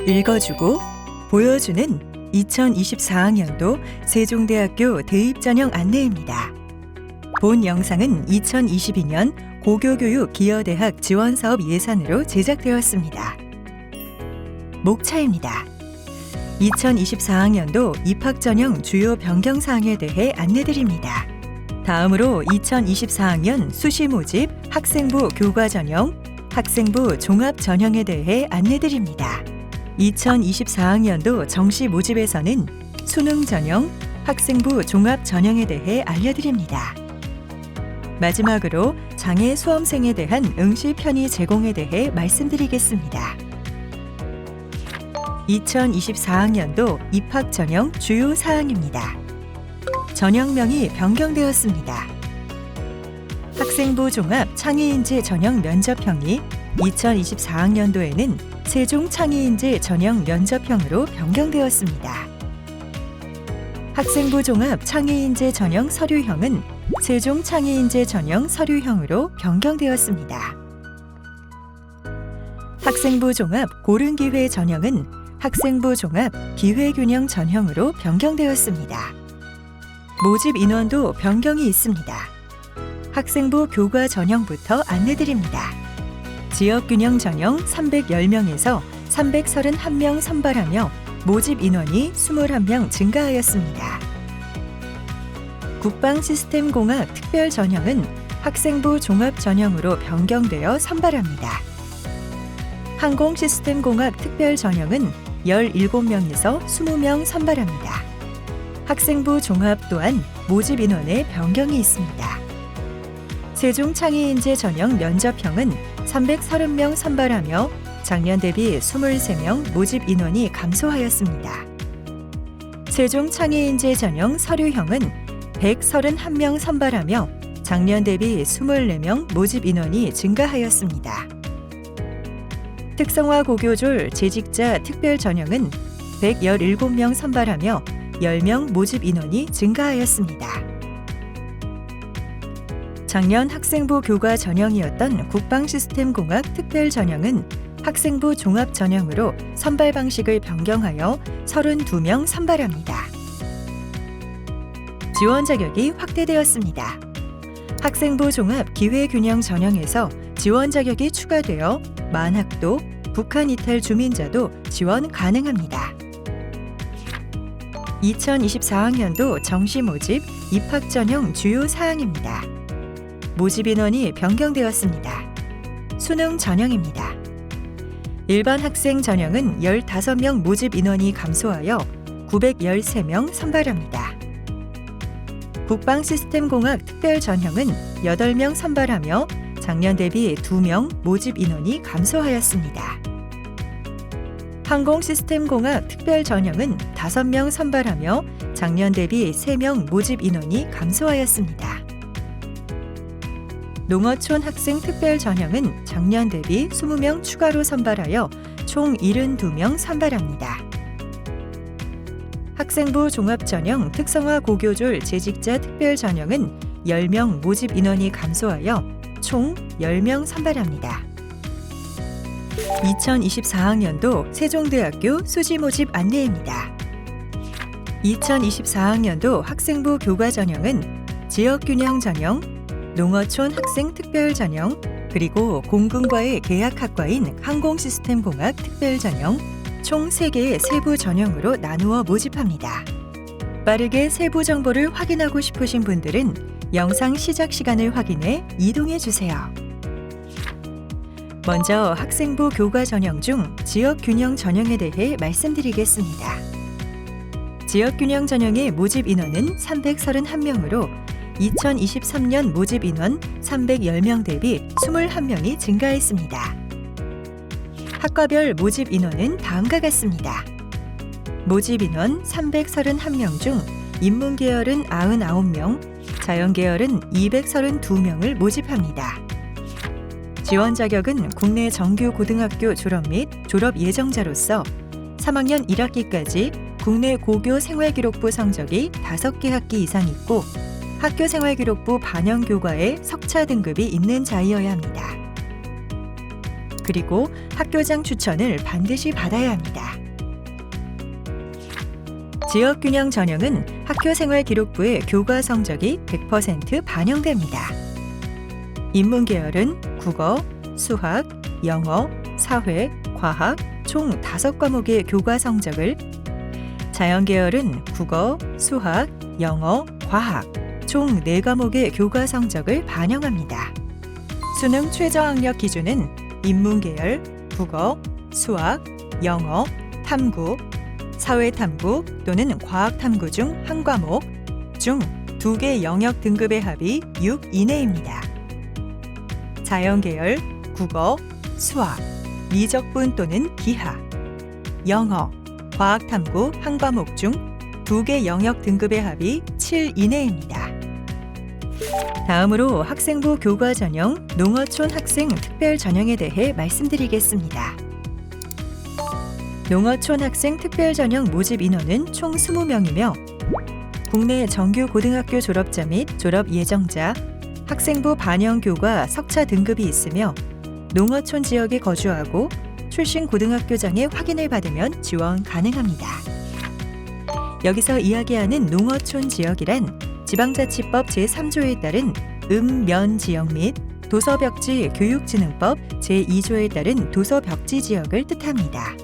읽어주고 보여주는 2024학년도 세종대학교 대입전형 안내입니다. 본 영상은 2022년 고교교육-기여대학 지원사업 예산으로 제작되었습니다. 목차입니다. 2024학년도 입학전형 주요 변경사항에 대해 안내드립니다. 다음으로 2024학년 수시 모집 학생부 교과전형, 학생부 종합전형에 대해 안내드립니다. 2024학년도 정시 모집에서는 수능 전형, 학생부 종합 전형에 대해 알려드립니다. 마지막으로 장애 수험생에 대한 응시 편의 제공에 대해 말씀드리겠습니다. 2024학년도 입학 전형 주요 사항입니다. 전형명이 변경되었습니다. 학생부 종합 창의인재 전형 면접형이 2024학년도에는 세종 창의인재 전형 면접형으로 변경되었습니다. 학생부 종합 창의인재 전형 서류형은 세종 창의인재 전형 서류형으로 변경되었습니다. 학생부 종합 고른기회 전형은 학생부 종합 기회균형 전형으로 변경되었습니다. 모집 인원도 변경이 있습니다. 학생부 교과 전형부터 안내드립니다. 지역균형 전형 310명에서 331명 선발하며 모집 인원이 21명 증가하였습니다. 국방시스템공학 특별 전형은 학생부 종합 전형으로 변경되어 선발합니다. 항공시스템공학 특별 전형은 17명에서 20명 선발합니다. 학생부 종합 또한 모집 인원에 변경이 있습니다. 세종창의인재 전형 면접형은 330명 선발하며 작년 대비 23명 모집 인원이 감소하였습니다. 세종창의인재 전형 서류형은 131명 선발하며 작년 대비 24명 모집 인원이 증가하였습니다. 특성화 고교졸 재직자 특별 전형은 117명 선발하며 10명 모집 인원이 증가하였습니다. 작년 학생부 교과 전형이었던 국방시스템공학 특별 전형은 학생부 종합 전형으로 선발 방식을 변경하여 32명 선발합니다. 지원 자격이 확대되었습니다. 학생부 종합 기회균형 전형에서 지원 자격이 추가되어 만학도, 북한 이탈 주민자도 지원 가능합니다. 2024학년도 정시 모집 입학 전형 주요 사항입니다. 모집 인원이 변경되었습니다. 수능 전형입니다. 일반 학생 전형은 15명 모집 인원이 감소하여 913명 선발합니다. 국방시스템공학 특별 전형은 8명 선발하며 작년 대비 2명 모집 인원이 감소하였습니다. 항공시스템공학 특별 전형은 5명 선발하며 작년 대비 3명 모집 인원이 감소하였습니다. 농어촌 학생 특별 전형은 작년 대비 20명 추가로 선발하여 총 72명 선발합니다. 학생부 종합전형 특성화 고교졸 재직자 특별 전형은 10명 모집 인원이 감소하여 총 10명 선발합니다. 2024학년도 세종대학교 수시 모집 안내입니다. 2024학년도 학생부 교과 전형은 지역균형 전형, 농어촌 학생 특별 전형, 그리고 공군과의 계약학과인 항공시스템공학 특별 전형, 총 3개의 세부 전형으로 나누어 모집합니다. 빠르게 세부 정보를 확인하고 싶으신 분들은 영상 시작 시간을 확인해 이동해 주세요. 먼저 학생부 교과 전형 중 지역균형 전형에 대해 말씀드리겠습니다. 지역균형 전형의 모집 인원은 331명으로 2023년 모집 인원 310명 대비 21명이 증가했습니다. 학과별 모집 인원은 다음과 같습니다. 모집 인원 331명 중 인문계열은 99명, 자연계열은 232명을 모집합니다. 지원 자격은 국내 정규 고등학교 졸업 및 졸업 예정자로서 3학년 1학기까지 국내 고교 생활기록부 성적이 5개 학기 이상 있고 학교생활기록부 반영교과에 석차 등급이 있는 자이어야 합니다. 그리고 학교장 추천을 반드시 받아야 합니다. 지역균형 전형은 학교생활기록부의 교과 성적이 100% 반영됩니다. 인문계열은 국어, 수학, 영어, 사회, 과학 총 5과목의 교과 성적을, 자연계열은 국어, 수학, 영어, 과학 총 4과목의 교과 성적을 반영합니다. 수능 최저학력 기준은 인문계열, 국어, 수학, 영어, 탐구, 사회탐구 또는 과학탐구 중 한 과목 중 2개 영역 등급의 합이 6 이내입니다. 자연계열, 국어, 수학, 미적분 또는 기하, 영어, 과학탐구 한 과목 중 2개 영역 등급의 합이 7 이내입니다. 다음으로 학생부 교과 전형 농어촌 학생 특별 전형에 대해 말씀드리겠습니다. 농어촌 학생 특별 전형 모집 인원은 총 20명이며 국내 정규 고등학교 졸업자 및 졸업 예정자, 학생부 반영 교과 석차 등급이 있으며 농어촌 지역에 거주하고 출신 고등학교장의 확인을 받으면 지원 가능합니다. 여기서 이야기하는 농어촌 지역이란 지방자치법 제3조에 따른 면 지역 및 도서벽지 교육진흥법 제2조에 따른 도서벽지 지역을 뜻합니다.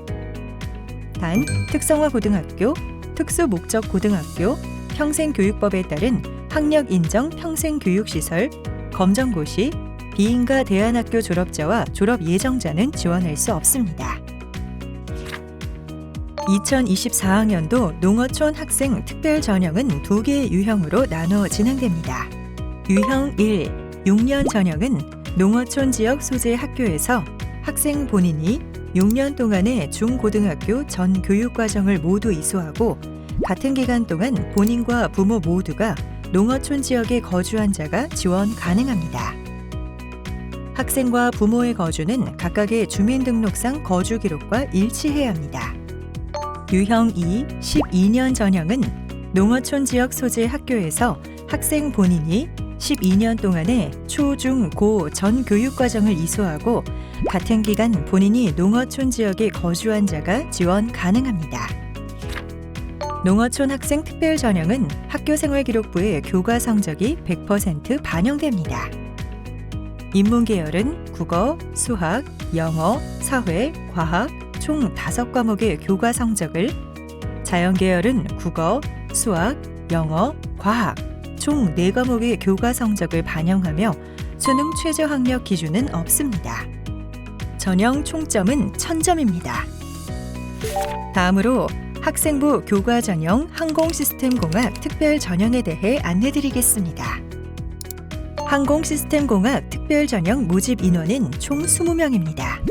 단, 특성화 고등학교, 특수목적 고등학교, 평생교육법에 따른 학력 인정 평생교육시설, 검정고시, 비인가 대안학교 졸업자와 졸업 예정자는 지원할 수 없습니다. 2024학년도 농어촌 학생 특별 전형은 2개의 유형으로 나눠 진행됩니다. 유형 1, 6년 전형은 농어촌 지역 소재 학교에서 학생 본인이 6년 동안의 중고등학교 전 교육과정을 모두 이수하고 같은 기간 동안 본인과 부모 모두가 농어촌 지역에 거주한 자가 지원 가능합니다. 학생과 부모의 거주는 각각의 주민등록상 거주 기록과 일치해야 합니다. 유형 2, 12년 전형은 농어촌 지역 소재 학교에서 학생 본인이 12년 동안의 초, 중, 고 전 교육과정을 이수하고 같은 기간 본인이 농어촌 지역에 거주한 자가 지원 가능합니다. 농어촌 학생 특별 전형은 학교생활기록부의 교과 성적이 100% 반영됩니다. 인문계열은 국어, 수학, 영어, 사회, 과학 총 5과목의 교과 성적을, 자연계열은 국어, 수학, 영어, 과학 총 4과목의 교과 성적을 반영하며 수능 최저학력 기준은 없습니다. 전형 총점은 1000점입니다. 다음으로 학생부 교과 전형 항공시스템공학 특별 전형에 대해 안내드리겠습니다. 항공시스템공학 특별 전형 모집 인원은 총 20명입니다.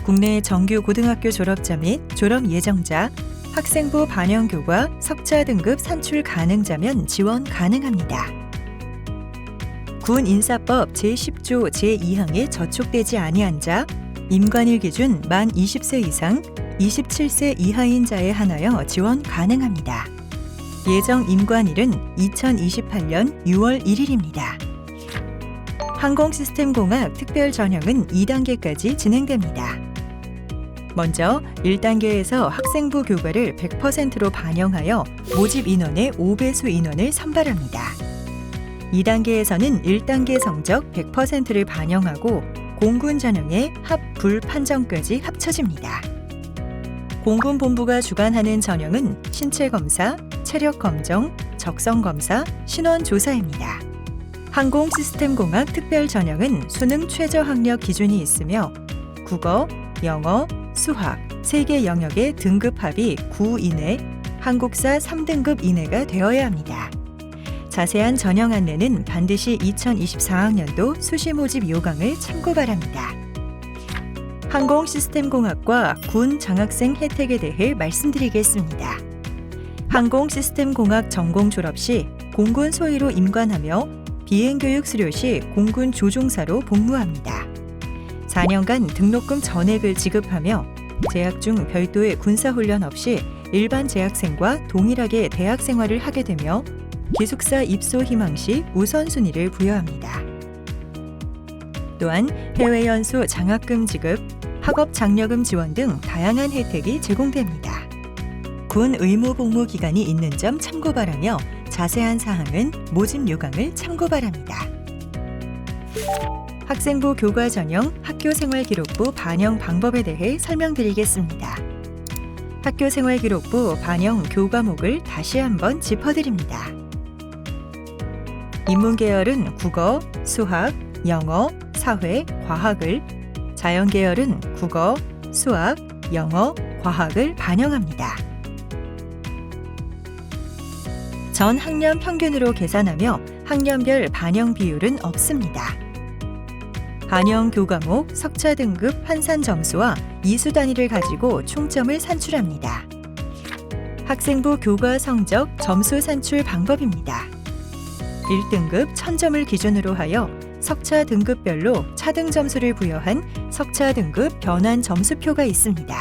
국내 정규 고등학교 졸업자 및 졸업 예정자, 학생부 반영 교과 석차 등급 산출 가능자면 지원 가능합니다. 군인사법 제10조 제2항에 저촉되지 아니한 자, 임관일 기준 만 20세 이상, 27세 이하인 자에 한하여 지원 가능합니다. 예정 임관일은 2028년 6월 1일입니다. 항공시스템공학 특별 전형은 2단계까지 진행됩니다. 먼저 1단계에서 학생부 교과를 100%로 반영하여 모집 인원의 5배수 인원을 선발합니다. 2단계에서는 1단계 성적 100%를 반영하고 공군 전형의 합, 불 판정까지 합쳐집니다. 공군본부가 주관하는 전형은 신체검사, 체력검정, 적성검사, 신원조사입니다. 항공시스템공학 특별 전형은 수능 최저학력 기준이 있으며 국어, 영어, 수학 3개 영역의 등급 합이 9 이내, 한국사 3등급 이내가 되어야 합니다. 자세한 전형 안내는 반드시 2024학년도 수시 모집 요강을 참고 바랍니다. 항공시스템공학과 군 장학생 혜택에 대해 말씀드리겠습니다. 항공시스템공학 전공 졸업 시 공군 소위로 임관하며 비행교육 수료 시 공군 조종사로 복무합니다. 4년간 등록금 전액을 지급하며 재학 중 별도의 군사훈련 없이 일반 재학생과 동일하게 대학 생활을 하게 되며 기숙사 입소 희망 시 우선순위를 부여합니다. 또한 해외 연수 장학금 지급, 학업 장려금 지원 등 다양한 혜택이 제공됩니다. 군 의무 복무 기간이 있는 점 참고 바라며 자세한 사항은 모집 요강을 참고 바랍니다. 학생부 교과 전형 학교생활기록부 반영 방법에 대해 설명드리겠습니다. 학교생활기록부 반영 교과목을 다시 한번 짚어드립니다. 인문계열은 국어, 수학, 영어, 사회, 과학을, 자연계열은 국어, 수학, 영어, 과학을 반영합니다. 전 학년 평균으로 계산하며 학년별 반영 비율은 없습니다. 반영 교과목 석차 등급 환산 점수와 이수 단위를 가지고 총점을 산출합니다. 학생부 교과 성적 점수 산출 방법입니다. 1등급 1000점을 기준으로 하여 석차 등급별로 차등 점수를 부여한 석차 등급 변환 점수표가 있습니다.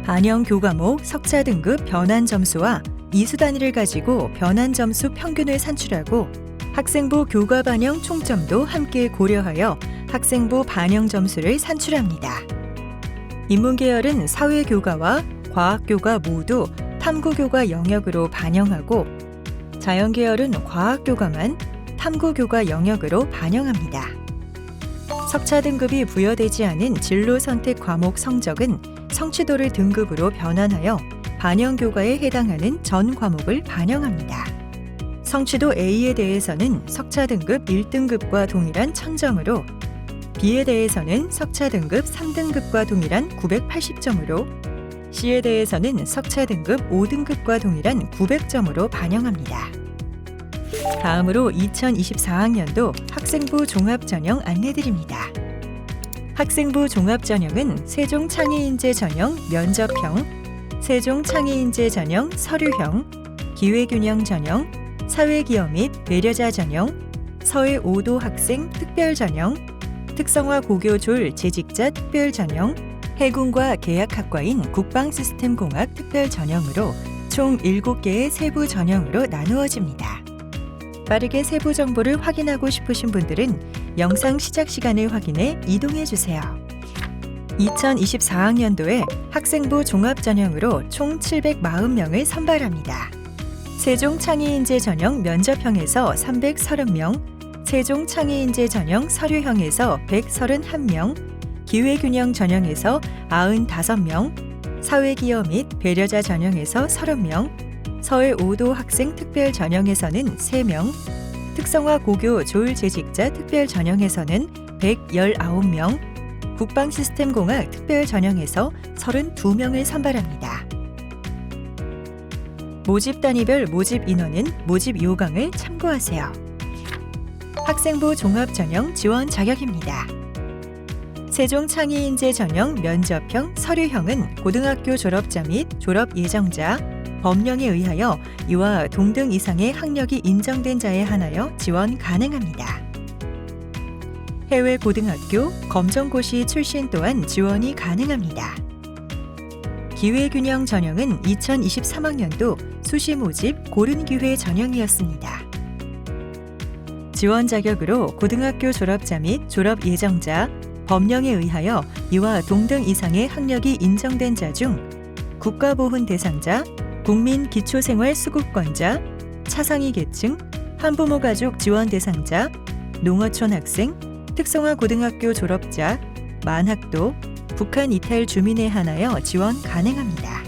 반영 교과목 석차 등급 변환 점수와 이수 단위를 가지고 변환 점수 평균을 산출하고 학생부 교과 반영 총점도 함께 고려하여 학생부 반영 점수를 산출합니다. 인문계열은 사회교과와 과학교과 모두 탐구교과 영역으로 반영하고 자연계열은 과학교과만 탐구교과 영역으로 반영합니다. 석차 등급이 부여되지 않은 진로 선택 과목 성적은 성취도를 등급으로 변환하여 반영 교과에 해당하는 전 과목을 반영합니다. 성취도 A에 대해서는 석차 등급 1등급과 동일한 1000점으로 B에 대해서는 석차 등급 3등급과 동일한 980점으로 C에 대해서는 석차 등급 5등급과 동일한 900점으로 반영합니다. 다음으로 2024학년도 학생부 종합전형 안내드립니다. 학생부 종합전형은 세종창의인재 전형 면접형, 세종창의인재 전형 서류형, 기회균형 전형, 사회기업 및 배려자 전형, 서해 5도 학생 특별 전형, 특성화 고교 졸 재직자 특별 전형, 해군과 계약학과인 국방시스템공학 특별 전형으로 총 7개의 세부 전형으로 나누어집니다. 빠르게 세부 정보를 확인하고 싶으신 분들은 영상 시작 시간을 확인해 이동해 주세요. 2024학년도에 학생부 종합전형으로 총 740명을 선발합니다. 세종창의인재 전형 면접형에서 330명, 세종창의인재 전형 서류형에서 131명, 기회균형 전형에서 95명, 사회기업 및 배려자 전형에서 30명, 서해 5도 학생 특별 전형에서는 3명, 특성화 고교 졸 재직자 특별 전형에서는 119명, 국방시스템공학 특별 전형에서 32명을 선발합니다. 모집 단위별 모집 인원은 모집 요강을 참고하세요. 학생부 종합전형 지원 자격입니다. 세종창의인재 전형 면접형 서류형은 고등학교 졸업자 및 졸업 예정자, 법령에 의하여 이와 동등 이상의 학력이 인정된 자에 한하여 지원 가능합니다. 해외 고등학교, 검정고시 출신 또한 지원이 가능합니다. 기회균형 전형은 2023학년도 수시 모집 고른기회 전형이었습니다. 지원 자격으로 고등학교 졸업자 및 졸업 예정자, 법령에 의하여 이와 동등 이상의 학력이 인정된 자 중 국가보훈 대상자, 국민기초생활수급권자, 차상위 계층, 한부모 가족 지원 대상자, 농어촌 학생, 특성화 고등학교 졸업자, 만학도, 북한 이탈 주민에 한하여 지원 가능합니다.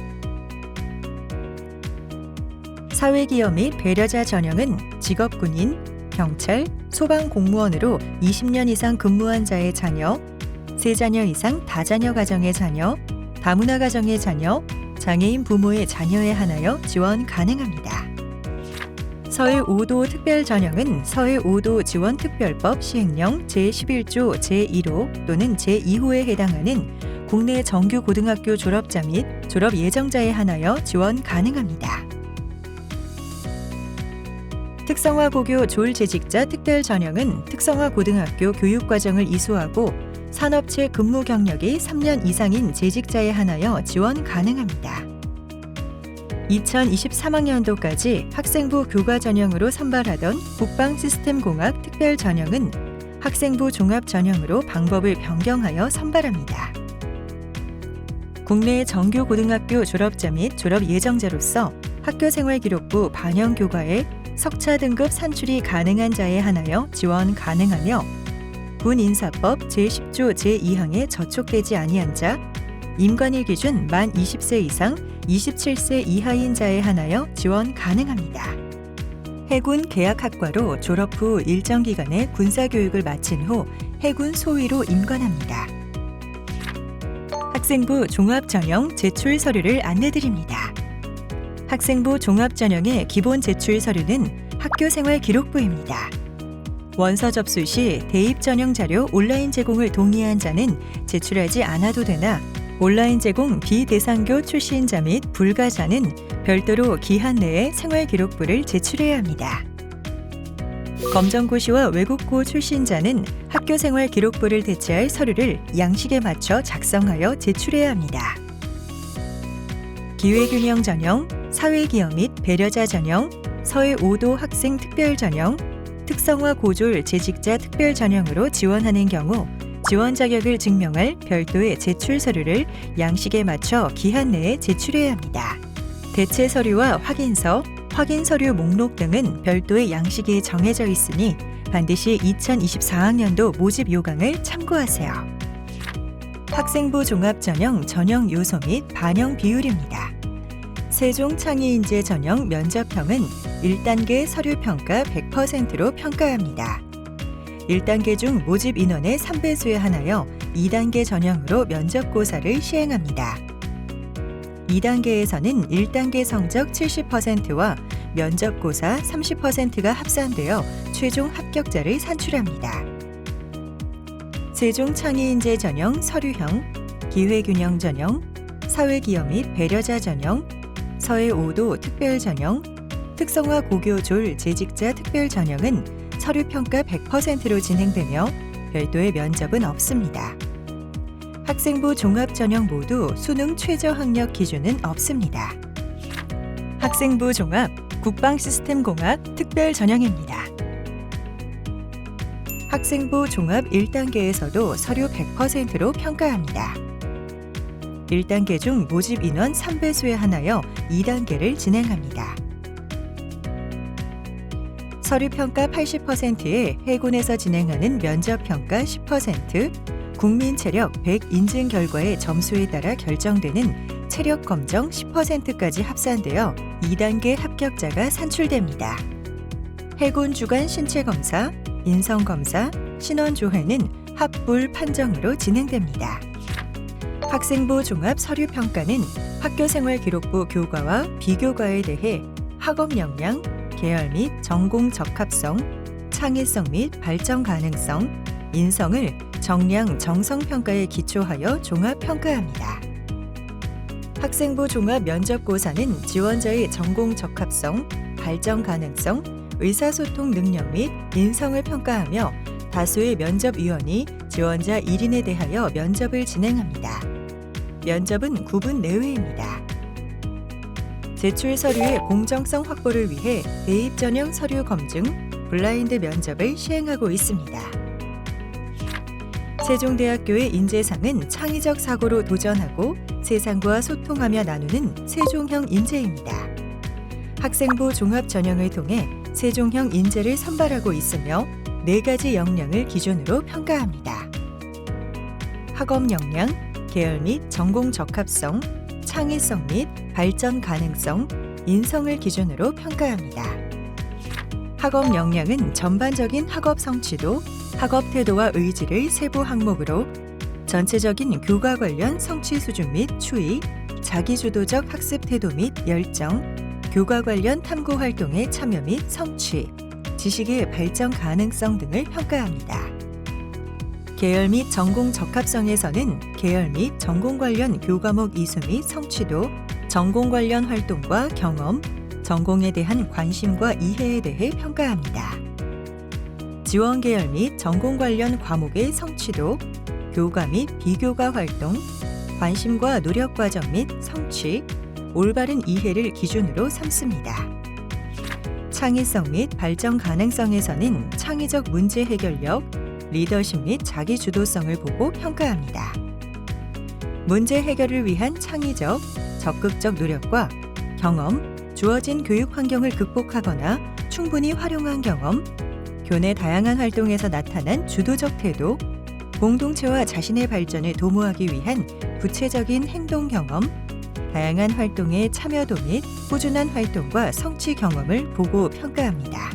사회기업 및 배려자 전형은 직업군인, 경찰, 소방공무원으로 20년 이상 근무한 자의 자녀, 3자녀 이상 다자녀 가정의 자녀, 다문화 가정의 자녀, 장애인 부모의 자녀에 한하여 지원 가능합니다. 서해 5도 특별 전형은 서해 5도 지원특별법 시행령 제11조 제1호 또는 제2호에 해당하는 국내 정규 고등학교 졸업자 및 졸업 예정자에 한하여 지원 가능합니다. 특성화 고교 졸 재직자 특별 전형은 특성화 고등학교 교육과정을 이수하고 산업체 근무 경력이 3년 이상인 재직자에 한하여 지원 가능합니다. 2023학년도까지 학생부 교과 전형으로 선발하던 국방시스템공학 특별 전형은 학생부 종합 전형으로 방법을 변경하여 선발합니다. 국내 정규 고등학교 졸업자 및 졸업 예정자로서 학교생활기록부 반영 교과에 석차 등급 산출이 가능한 자에 한하여 지원 가능하며 군인사법 제10조 제2항에 저촉되지 아니한 자, 임관일 기준 만 20세 이상 27세 이하인 자에 한하여 지원 가능합니다. 해군 계약학과로 졸업 후 일정 기간의 군사교육을 마친 후 해군 소위로 임관합니다. 학생부 종합전형 제출 서류를 안내드립니다. 학생부 종합전형의 기본 제출 서류는 학교생활기록부입니다. 원서 접수 시 대입전형 자료 온라인 제공을 동의한 자는 제출하지 않아도 되나 온라인 제공 비대상교 출신자 및 불가자는 별도로 기한 내에 생활기록부를 제출해야 합니다. 검정고시와 외국고 출신자는 학교생활기록부를 대체할 서류를 양식에 맞춰 작성하여 제출해야 합니다. 기회균형 전형, 사회기여 및 배려자 전형, 서해 5도 학생 특별 전형, 특성화 고졸 재직자 특별 전형으로 지원하는 경우 지원 자격을 증명할 별도의 제출 서류를 양식에 맞춰 기한 내에 제출해야 합니다. 대체 서류와 확인서, 확인 서류 목록 등은 별도의 양식이 정해져 있으니 반드시 2024학년도 모집 요강을 참고하세요. 학생부 종합전형 전형 요소 및 반영 비율입니다. 세종창의인재 전형 면접형은 1단계 서류평가 100%로 평가합니다. 1단계 중 모집 인원의 3배수에 한하여 2단계 전형으로 면접고사를 시행합니다. 2단계에서는 1단계 성적 70%와 면접고사 30%가 합산되어 최종 합격자를 산출합니다. 세종창의인재 전형 서류형, 기회균형 전형, 사회기여 및 배려자 전형, 서해 5도 특별 전형, 특성화 고교졸 재직자 특별 전형은 서류평가 100%로 진행되며 별도의 면접은 없습니다. 학생부 종합전형 모두 수능 최저학력 기준은 없습니다. 학생부 종합 국방시스템공학 특별 전형입니다. 학생부 종합 1단계에서도 서류 100%로 평가합니다. 1단계 중 모집 인원 3배수에 한하여 2단계를 진행합니다. 서류평가 80%에 해군에서 진행하는 면접평가 10%, 국민체력 100 인증 결과의 점수에 따라 결정되는 체력검정 10%까지 합산되어 2단계 합격자가 산출됩니다. 해군 주간 신체검사, 인성검사, 신원조회는 합불 판정으로 진행됩니다. 학생부 종합 서류평가는 학교생활기록부 교과와 비교과에 대해 학업 역량, 계열 및 전공 적합성, 창의성 및 발전 가능성, 인성을 정량 정성 평가에 기초하여 종합 평가합니다. 학생부 종합 면접고사는 지원자의 전공 적합성, 발전 가능성, 의사소통 능력 및 인성을 평가하며 다수의 면접위원이 지원자 1인에 대하여 면접을 진행합니다. 면접은 9분 내외입니다. 제출 서류의 공정성 확보를 위해 대입 전형 서류 검증, 블라인드 면접을 시행하고 있습니다. 세종대학교의 인재상은 창의적 사고로 도전하고 세상과 소통하며 나누는 세종형 인재입니다. 학생부 종합 전형을 통해 세종형 인재를 선발하고 있으며 4가지 역량을 기준으로 평가합니다. 학업 역량, 계열 및 전공 적합성, 창의성 및 발전 가능성, 인성을 기준으로 평가합니다. 학업 역량은 전반적인 학업 성취도, 학업 태도와 의지를 세부 항목으로 전체적인 교과 관련 성취 수준 및 추이, 자기주도적 학습 태도 및 열정, 교과 관련 탐구 활동의 참여 및 성취, 지식의 발전 가능성 등을 평가합니다. 계열 및 전공 적합성에서는 계열 및 전공 관련 교과목 이수 및 성취도, 전공 관련 활동과 경험, 전공에 대한 관심과 이해에 대해 평가합니다. 지원 계열 및 전공 관련 과목의 성취도, 교과 및 비교과 활동, 관심과 노력 과정 및 성취, 올바른 이해를 기준으로 삼습니다. 창의성 및 발전 가능성에서는 창의적 문제 해결력, 리더십 및 자기 주도성을 보고 평가합니다. 문제 해결을 위한 창의적, 적극적 노력과 경험, 주어진 교육 환경을 극복하거나 충분히 활용한 경험, 교내 다양한 활동에서 나타난 주도적 태도, 공동체와 자신의 발전을 도모하기 위한 구체적인 행동 경험, 다양한 활동의 참여도 및 꾸준한 활동과 성취 경험을 보고 평가합니다.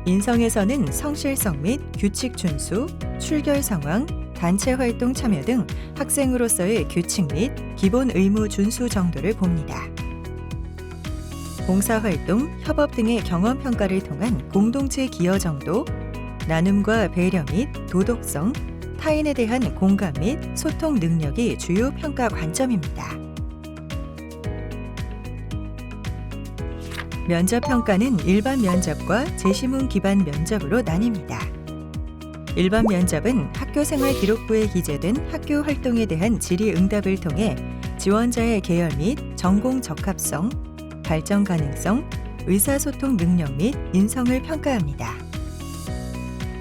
인성에서는 성실성 및 규칙 준수, 출결 상황, 단체 활동 참여 등 학생으로서의 규칙 및 기본 의무 준수 정도를 봅니다. 봉사활동, 협업 등의 경험 평가를 통한 공동체 기여 정도, 나눔과 배려 및 도덕성, 타인에 대한 공감 및 소통 능력이 주요 평가 관점입니다. 면접 평가는 일반 면접과 제시문 기반 면접으로 나뉩니다. 일반 면접은 학교생활 기록부에 기재된 학교 활동에 대한 질의응답을 통해 지원자의 계열 및 전공 적합성, 발전 가능성, 의사소통 능력 및 인성을 평가합니다.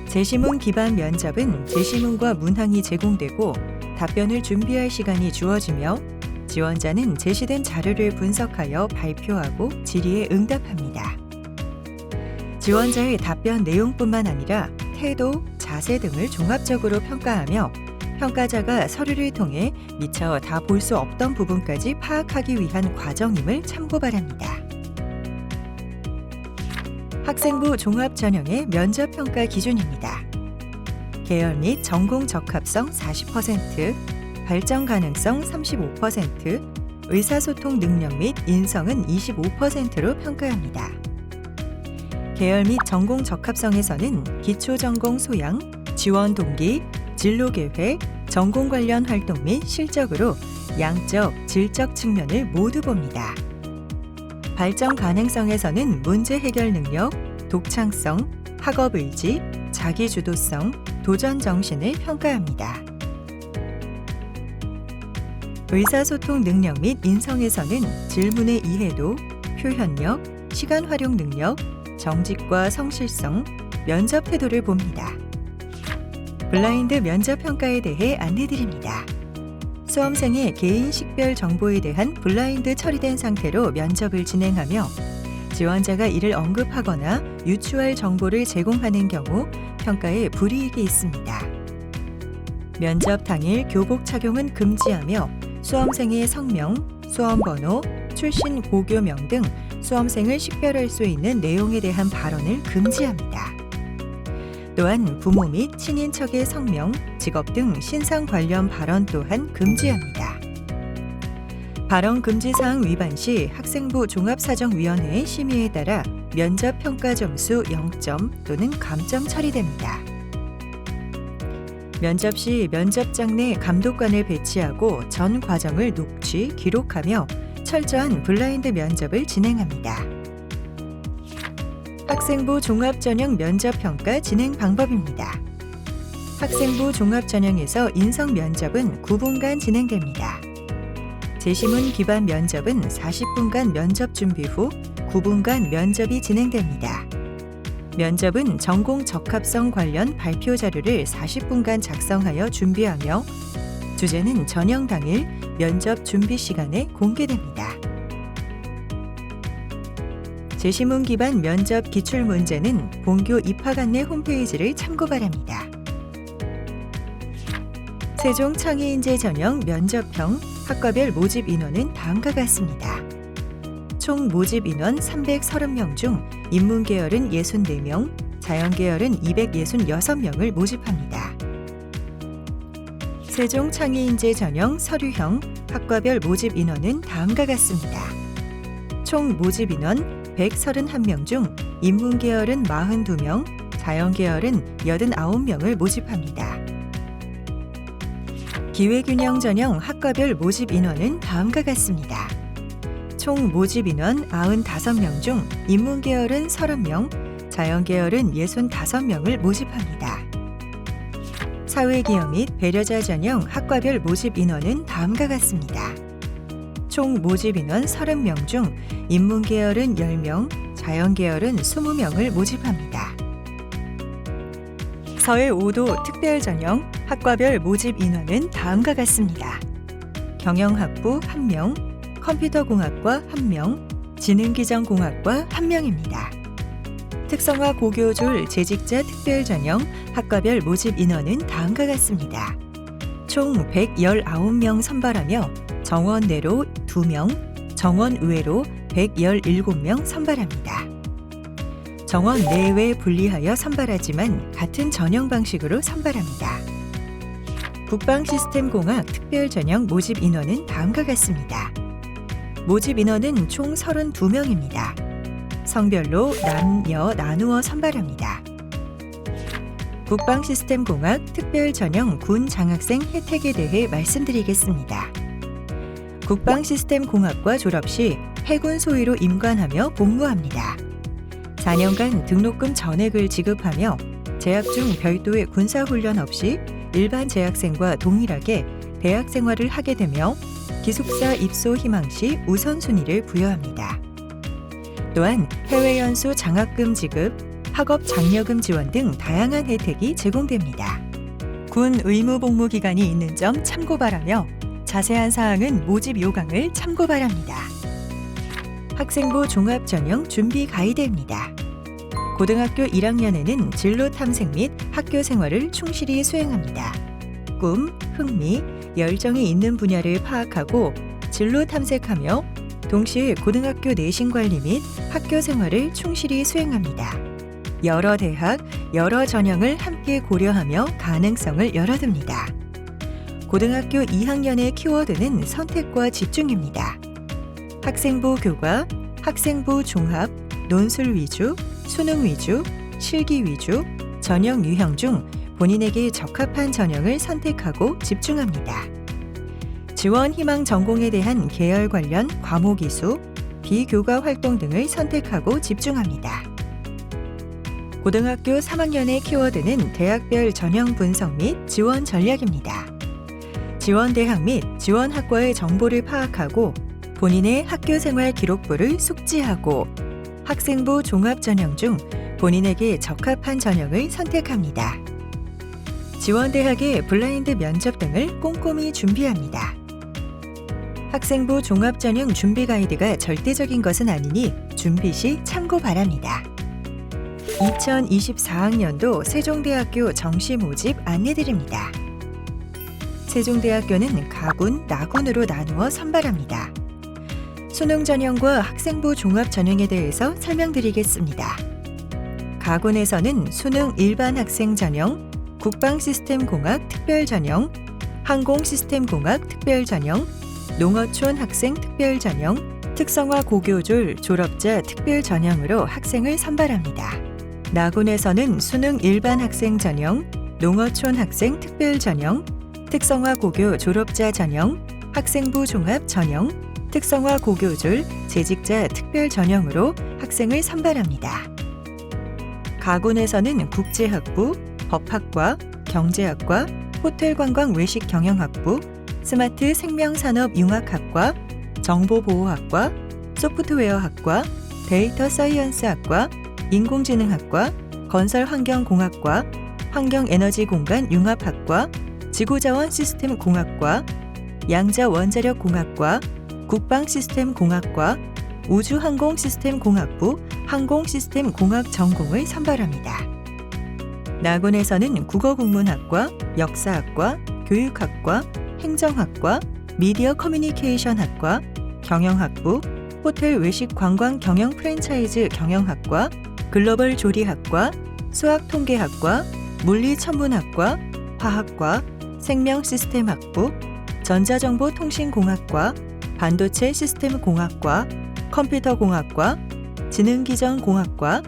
제시문 기반 면접은 제시문과 문항이 제공되고 답변을 준비할 시간이 주어지며 지원자는 제시된 자료를 분석하여 발표하고 질의에 응답합니다. 지원자의 답변 내용뿐만 아니라 태도, 자세 등을 종합적으로 평가하며 평가자가 서류를 통해 미처 다 볼 수 없던 부분까지 파악하기 위한 과정임을 참고 바랍니다. 학생부 종합 전형의 면접 평가 기준입니다. 계열 및 전공 적합성 40%, 발전 가능성 35%, 의사소통 능력 및 인성은 25%로 평가합니다. 계열 및 전공 적합성에서는 기초 전공 소양, 지원 동기, 진로 계획, 전공 관련 활동 및 실적으로 양적, 질적 측면을 모두 봅니다. 발전 가능성에서는 문제 해결 능력, 독창성, 학업 의지, 자기 주도성, 도전 정신을 평가합니다. 의사소통 능력 및 인성에서는 질문의 이해도, 표현력, 시간 활용 능력, 정직과 성실성, 면접 태도를 봅니다. 블라인드 면접 평가에 대해 안내드립니다. 수험생의 개인 식별 정보에 대한 블라인드 처리된 상태로 면접을 진행하며 지원자가 이를 언급하거나 유추할 정보를 제공하는 경우 평가에 불이익이 있습니다. 면접 당일 교복 착용은 금지하며 수험생의 성명, 수험번호, 출신 고교명 등 수험생을 식별할 수 있는 내용에 대한 발언을 금지합니다. 또한 부모 및 친인척의 성명, 직업 등 신상 관련 발언 또한 금지합니다. 발언 금지 사항 위반 시 학생부 종합사정위원회의 심의에 따라 면접 평가 점수 0점 또는 감점 처리됩니다. 면접 시 면접장 내 감독관을 배치하고 전 과정을 녹취, 기록하며 철저한 블라인드 면접을 진행합니다. 학생부 종합전형 면접평가 진행 방법입니다. 학생부 종합전형에서 인성 면접은 9분간 진행됩니다. 제시문 기반 면접은 40분간 면접 준비 후 9분간 면접이 진행됩니다. 면접은 전공 적합성 관련 발표 자료를 40분간 작성하여 준비하며 주제는 전형 당일 면접 준비 시간에 공개됩니다. 제시문 기반 면접 기출문제는 본교 입학 안내 홈페이지를 참고 바랍니다. 세종 창의인재 전형 면접형 학과별 모집 인원은 다음과 같습니다. 총 모집 인원 330명 중 인문계열은 64명, 자연계열은 266명을 모집합니다. 세종 창의인재 전형 서류형 학과별 모집 인원은 다음과 같습니다. 총 모집 인원 131명 중 인문계열은 42명, 자연계열은 89명을 모집합니다. 기회균형 전형 학과별 모집 인원은 다음과 같습니다. 총 모집 인원 95명 중 인문계열은 30명, 자연계열은 65명을 모집합니다. 사회기업 및 배려자 전형 학과별 모집 인원은 다음과 같습니다. 총 모집 인원 30명 중 인문계열은 10명, 자연계열은 20명을 모집합니다. 서해 5도 특별전형 학과별 모집 인원은 다음과 같습니다. 경영학부 1명, 컴퓨터공학과 1명, 지능기전공학과 1명입니다. 특성화 고교졸 재직자 특별전형 학과별 모집 인원은 다음과 같습니다. 총 119명 선발하며 정원 내로 2명, 정원 외로 117명 선발합니다. 정원 내외 분리하여 선발하지만 같은 전형 방식으로 선발합니다. 국방시스템공학 특별전형 모집 인원은 다음과 같습니다. 모집 인원은 총 32명입니다. 성별로 남, 여 나누어 선발합니다. 국방시스템공학 특별전형 군 장학생 혜택에 대해 말씀드리겠습니다. 국방시스템공학과 졸업 시 해군 소위로 임관하며 복무합니다. 4년간 등록금 전액을 지급하며 재학 중 별도의 군사훈련 없이 일반 재학생과 동일하게 대학 생활을 하게 되며 기숙사 입소 희망 시 우선순위를 부여합니다. 또한 해외 연수 장학금 지급, 학업 장려금 지원 등 다양한 혜택이 제공됩니다. 군 의무 복무 기간이 있는 점 참고 바라며 자세한 사항은 모집 요강을 참고 바랍니다. 학생부 종합전형 준비 가이드입니다. 고등학교 1학년에는 진로 탐색 및 학교 생활을 충실히 수행합니다. 꿈, 흥미, 열정이 있는 분야를 파악하고 진로 탐색하며 동시에 고등학교 내신 관리 및 학교 생활을 충실히 수행합니다. 여러 대학, 여러 전형을 함께 고려하며 가능성을 열어둡니다. 고등학교 2학년의 키워드는 선택과 집중입니다. 학생부 교과, 학생부 종합, 논술 위주, 수능 위주, 실기 위주, 전형 유형 중 본인에게 적합한 전형을 선택하고 집중합니다. 지원 희망 전공에 대한 계열 관련 과목 이수, 비교과 활동 등을 선택하고 집중합니다. 고등학교 3학년의 키워드는 대학별 전형 분석 및 지원 전략입니다. 지원 대학 및 지원 학과의 정보를 파악하고 본인의 학교 생활 기록부를 숙지하고 학생부 종합 전형 중 본인에게 적합한 전형을 선택합니다. 지원 대학의 블라인드 면접 등을 꼼꼼히 준비합니다. 학생부 종합 전형 준비 가이드가 절대적인 것은 아니니 준비 시 참고 바랍니다. 2024학년도 세종대학교 정시 모집 안내드립니다. 세종대학교는 가군, 나군으로 나누어 선발합니다. 수능 전형과 학생부 종합 전형에 대해서 설명드리겠습니다. 가군에서는 수능 일반 학생 전형, 국방시스템공학 특별 전형, 항공시스템공학 특별 전형, 농어촌 학생 특별 전형, 특성화 고교졸 졸업자 특별 전형으로 학생을 선발합니다. 나군에서는 수능 일반 학생 전형, 농어촌 학생 특별 전형, 특성화 고교 졸업자 전형, 학생부 종합 전형, 특성화 고교졸 재직자 특별 전형으로 학생을 선발합니다. 가군에서는 국제학부, 법학과, 경제학과, 호텔관광 외식 경영학부, 스마트 생명산업융합학과, 정보보호학과, 소프트웨어학과, 데이터 사이언스학과, 인공지능학과, 건설환경공학과, 환경에너지공간융합학과, 지구자원시스템공학과, 양자원자력공학과, 국방시스템공학과, 우주항공시스템공학부 항공시스템공학 전공을 선발합니다. 나군에서는 국어국문학과, 역사학과, 교육학과, 행정학과, 미디어 커뮤니케이션학과, 경영학부, 호텔 외식 관광 경영 프랜차이즈 경영학과, 글로벌 조리학과, 수학통계학과, 물리천문학과, 화학과, 생명시스템학부, 전자정보통신공학과, 반도체 시스템공학과, 컴퓨터공학과, 지능기전공학과,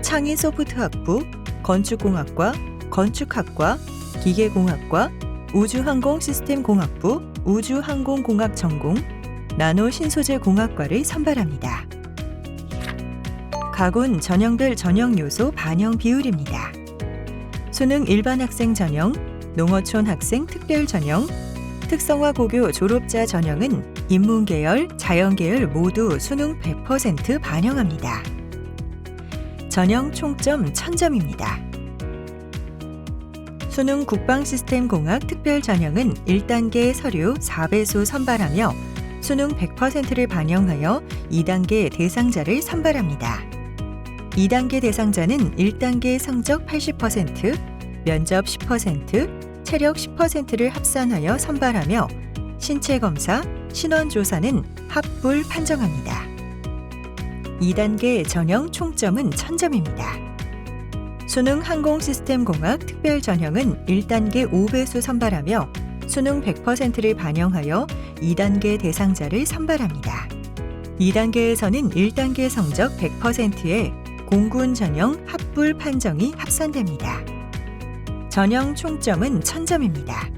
창의소프트학부, 건축공학과, 건축학과, 기계공학과, 우주항공시스템공학부, 우주항공공학 전공, 나노신소재공학과를 선발합니다. 가군 전형별 전형 요소 반영 비율입니다. 수능 일반 학생 전형, 농어촌 학생 특별 전형, 특성화 고교 졸업자 전형은 인문계열, 자연계열 모두 수능 100% 반영합니다. 전형 총점 1000점입니다. 수능 국방시스템공학 특별전형은 1단계 서류 4배수 선발하며 수능 100%를 반영하여 2단계 대상자를 선발합니다. 2단계 대상자는 1단계 성적 80%, 면접 10%, 체력 10%를 합산하여 선발하며 신체검사, 신원조사는 합불 판정합니다. 2단계 전형 총점은 1000점입니다. 수능 항공시스템공학 특별전형은 1단계 5배수 선발하며 수능 100%를 반영하여 2단계 대상자를 선발합니다. 2단계에서는 1단계 성적 100%에 공군 전형 합불 판정이 합산됩니다. 전형 총점은 1000점입니다.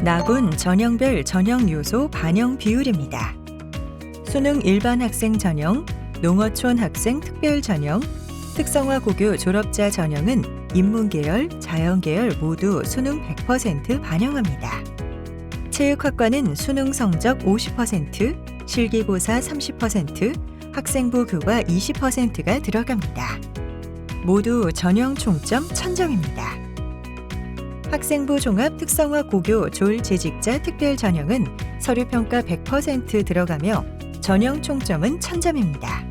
나군 전형별 전형 요소 반영 비율입니다. 수능 일반 학생 전형, 농어촌 학생 특별 전형, 특성화 고교 졸업자 전형은 인문계열, 자연계열 모두 수능 100% 반영합니다. 체육학과는 수능 성적 50%, 실기고사 30%, 학생부 교과 20%가 들어갑니다. 모두 전형 총점 1000점입니다. 학생부 종합 특성화 고교 졸 재직자 특별 전형은 서류평가 100% 들어가며 전형 총점은 1000점입니다.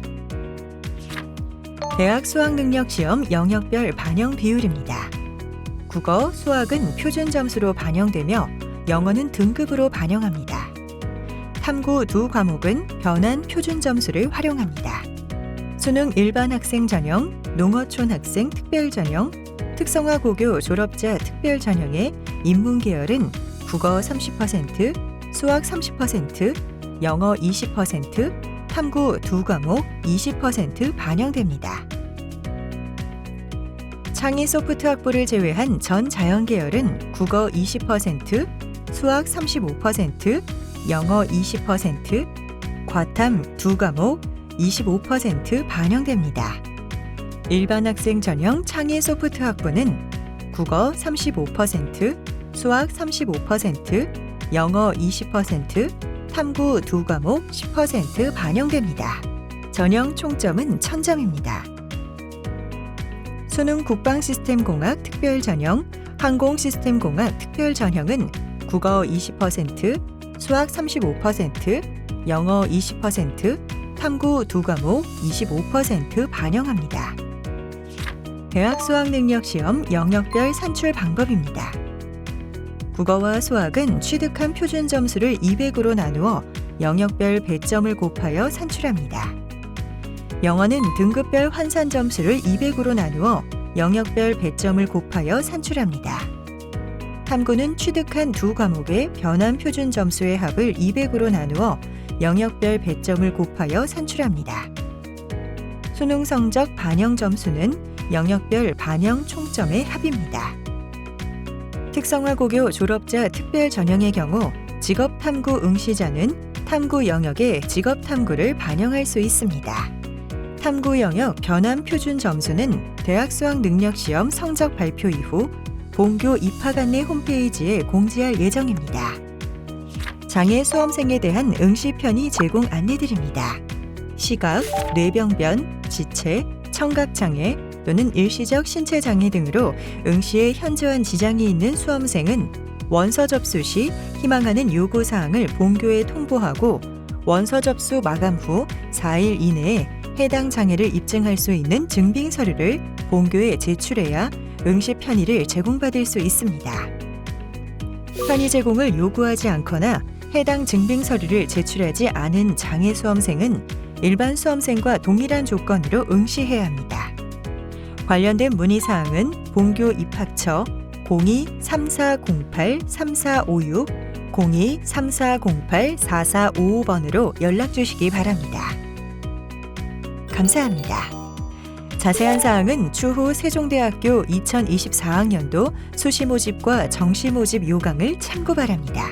대학 수학능력시험 영역별 반영 비율입니다. 국어, 수학은 표준 점수로 반영되며 영어는 등급으로 반영합니다. 탐구 두 과목은 변환 표준 점수를 활용합니다. 수능 일반 학생 전형, 농어촌 학생 특별 전형, 특성화 고교 졸업자 특별 전형의 인문계열은 국어 30%, 수학 30%, 영어 20%, 탐구 두 과목 20% 반영됩니다. 창의 소프트 학부를 제외한 전 자연계열은 국어 20%, 수학 35%, 영어 20%, 과탐 두 과목 25% 반영됩니다. 일반 학생 전형 창의 소프트 학부는 국어 35%, 수학 35%, 영어 20%, 탐구 두 과목 10% 반영됩니다. 전형 총점은 1000점입니다. 수능 국방시스템공학 특별전형, 항공시스템공학 특별전형은 국어 20%, 수학 35%, 영어 20%, 탐구 두 과목 25% 반영합니다. 대학 수학능력시험 영역별 산출 방법입니다. 국어와 수학은 취득한 표준 점수를 200으로 나누어 영역별 배점을 곱하여 산출합니다. 영어는 등급별 환산 점수를 200으로 나누어 영역별 배점을 곱하여 산출합니다. 탐구는 취득한 두 과목의 변환 표준 점수의 합을 200으로 나누어 영역별 배점을 곱하여 산출합니다. 수능 성적 반영 점수는 영역별 반영 총점의 합입니다. 특성화 고교 졸업자 특별 전형의 경우 직업 탐구 응시자는 탐구 영역의 직업 탐구를 반영할 수 있습니다. 탐구 영역 변환 표준 점수는 대학 수학 능력 시험 성적 발표 이후 본교 입학 안내 홈페이지에 공지할 예정입니다. 장애 수험생에 대한 응시 편의 제공 안내드립니다. 시각, 뇌병변, 지체, 청각장애 또는 일시적 신체장애 등으로 응시에 현저한 지장이 있는 수험생은 원서 접수 시 희망하는 요구사항을 본교에 통보하고 원서 접수 마감 후 4일 이내에 해당 장애를 입증할 수 있는 증빙 서류를 본교에 제출해야 응시 편의를 제공받을 수 있습니다. 편의 제공을 요구하지 않거나 해당 증빙 서류를 제출하지 않은 장애 수험생은 일반 수험생과 동일한 조건으로 응시해야 합니다. 관련된 문의사항은 본교 입학처 02-3408-3456, 02-3408-4455번으로 연락주시기 바랍니다. 감사합니다. 자세한 사항은 추후 세종대학교 2024학년도 수시모집과 정시모집 요강을 참고 바랍니다.